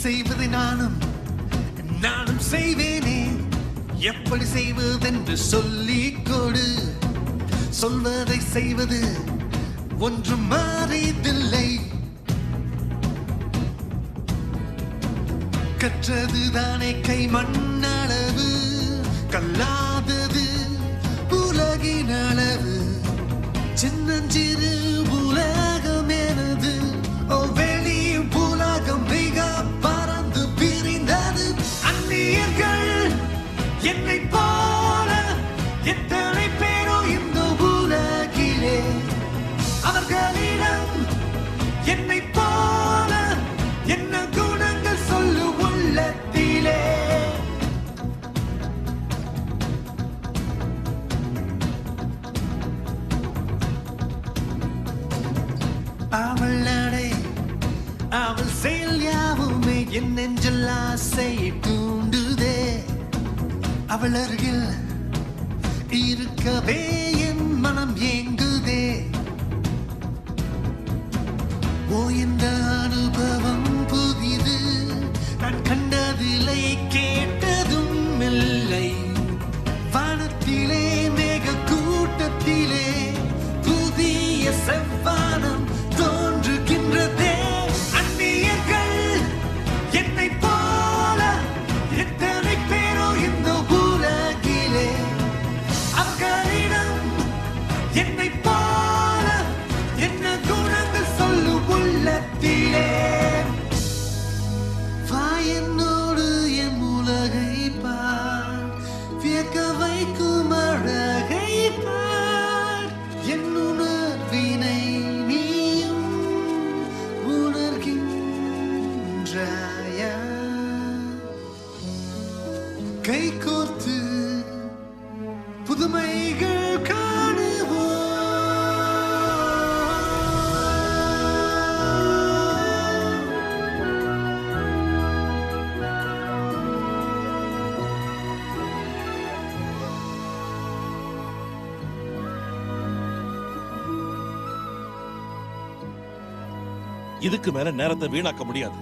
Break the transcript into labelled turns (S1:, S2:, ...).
S1: செய்வதை நானும் செய்வேனே. எப்படி செய்வதென்று சொல்லிக் கொடு. சொல்வதை செய்வது ஒன்றும் மாறியதில்லை. கற்றதுதானே கை மண்ணளவு, கல்லாதது உலகின் அளவு. சின்னஞ்சிறு உலகம் எனது, வெளி உலகம் மிக பறந்து பிரிந்தது. அந்நியர்கள் என்னை போல எத்தனை பேரோ இந்த உலகிலே. அவர்களிடம் என்னை போல என்ன குணங்கள் சொல்லு உள்ளத்திலே. அவள் நடை அவள் செயல் யாவுமே என் நெஞ்சில் ஆசை தூண்டுதே. அவள் அருகில் இருக்கவே என் மனம் ஏங்குதே. இந்த அனுபவம் புதிது, நான் கண்டதில்லை கேட்டதும் இல்லை. வானத்திலே மேக கூட்டத்திலே புதிய செவ்வானம் தோன்றுகின்றதே. அந்நியர்கள் என்னை போல எத்தனை பேரோ இந்த உலகிலே. அவர்களிடம் என்னை போல என்ன குணங்கள் சொல்லு உள்ளத்திலே. வாயனோடு என் உலகை பார், வியக்க வைக்கும் அழகை பார். என் உணர்வினை நீயும் உணர்கின்றாயா? கை கோர்த்து புதுமைகள் காணுவோம்.
S2: இதுக்கு மேல நேரத்தை வீணாக்க முடியாது.